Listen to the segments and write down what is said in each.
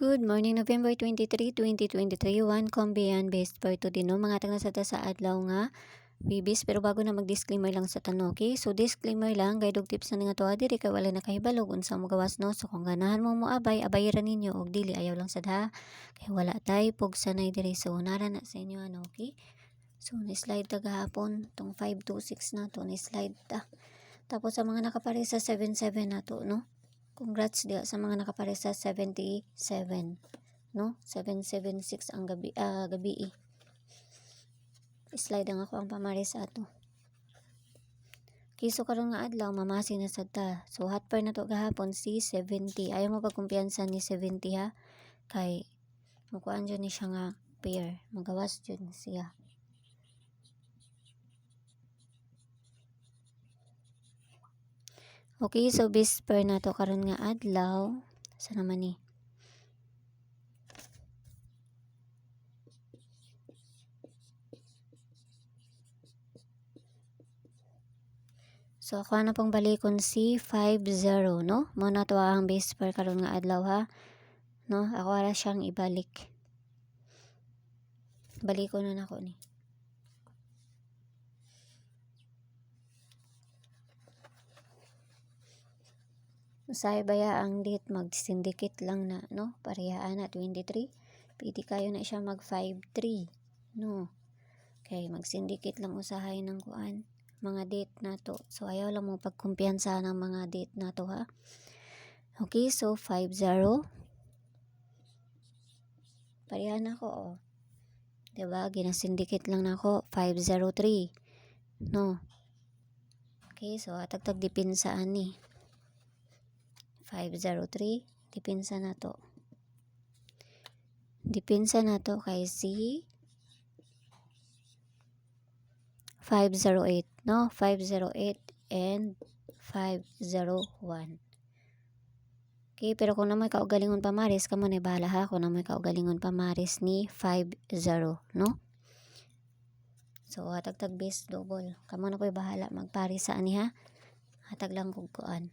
Good morning, November 23, 2023. One Combian based for today, no? Mga tagna sa adlaw nga. Bibis, pero bago na mag-disclaimer lang sa tanong, okay? So, disclaimer lang, guide og tips na nga to, diri kay wala na kahibalog, unsa mo gawas, no? So, kung ganahan mo moabay, abayiran ninyo, og dili, ayaw lang sad ha. Kay wala tay, pugsanay diri. So, nara na sa inyo, ano, okay? So, ni-slide ta gahapon, tong 526 na to, ni-slide ta. Tapos, sa mga nakapare sa 77 na to, no? Congrats dia sa mga nakapare sa 77, no? 776 ang gabi. Slide ang ako ang pamaris ato. Kiso karon nga adlaw mamasi na sad ta. So hot pair na to gahapon si 70. Ayaw mo pagkumpiyansa ni 70 ha. Kay mukuan jud ni siya nga pair. Magawas jud siya. Okay, so bis pair na to karon nga adlaw. Sa naman ni? So, ako na pong balikon si 50, no? Muna to ang base pair karon nga adlaw ha. No? Ako ara siyang ibalik. Balikon na nako ni. Usahay baya ang date mag-syndicate lang na, no? Parehaan na 23. Pwede kayo na siya mag 53, no? Okay, mag-syndicate lang usahay ng kuan mga date na to. So ayaw lang mo pagkumpiyansa ng mga date na to ha. Okay, so 50. Parehan ako oh. Diba? Gina-syndicate lang nako 503. No. Okay, so atagtag dipinsaan ni. 503 dipinsa na to. Dipinsa na to kay si 508, no? 508 and 501. Okay, pero kung namoy kaugalingon pamaris, kamo na bahala ha. Kung namoy kaugalingon pamaris ni 50, no? So, hatag-tag base double. Kamo na po'y bahala magparis sa ani ha. Hatag lang kung kuan.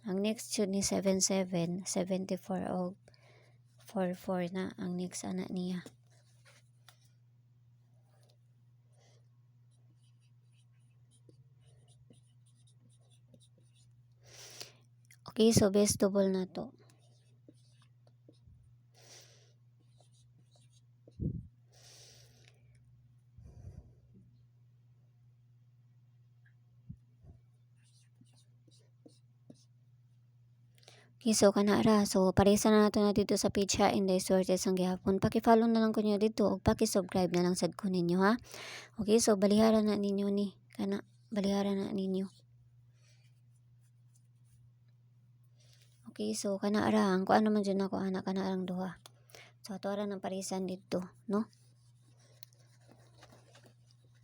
Ang next yun ni 77, 74 o 44 na ang next anak niya. Okay, so base double na to. Okay, so kanara. So, paresa na nato na dito sa page ha. Inday Sortes ang gihapon. Paki-follow na lang ko niyo dito. O paki-subscribe na lang sad ko ninyo ha. Okay, so baliharan na ninyo ni. Baliharan na ninyo. Okay, so kanara. Ang kuan naman dyan ako anak kanarang duha. So, ato ara ng parisan dito, no?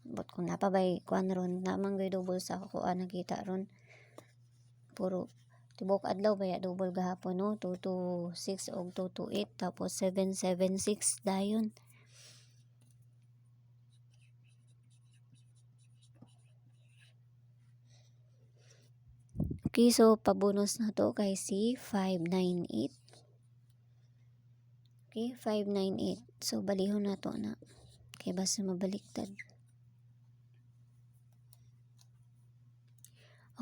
But kung napabay kuan ron, namang double sa kuan nakita ron. Puro tibok adlaw baya double gahapon no 226 og 228 tapos 776 dayon. Okay, so pabonus na to kay si 598. Okay, 598. So balihon na to na. Kay basta mabaliktad.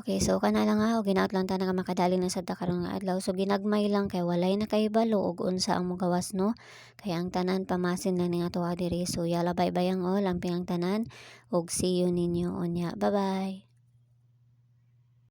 Okay, so kana lang ha, o ginaot lang ta nga makadali na sa karon nga adlaw. So ginagmay lang kay walay na kahibalo og unsa ang mogawas no. Kay ang tanan pamasin lang ning ato diri. So yala bye-bye ang all, amping ang tanan og see you ninyo unya. Bye-bye.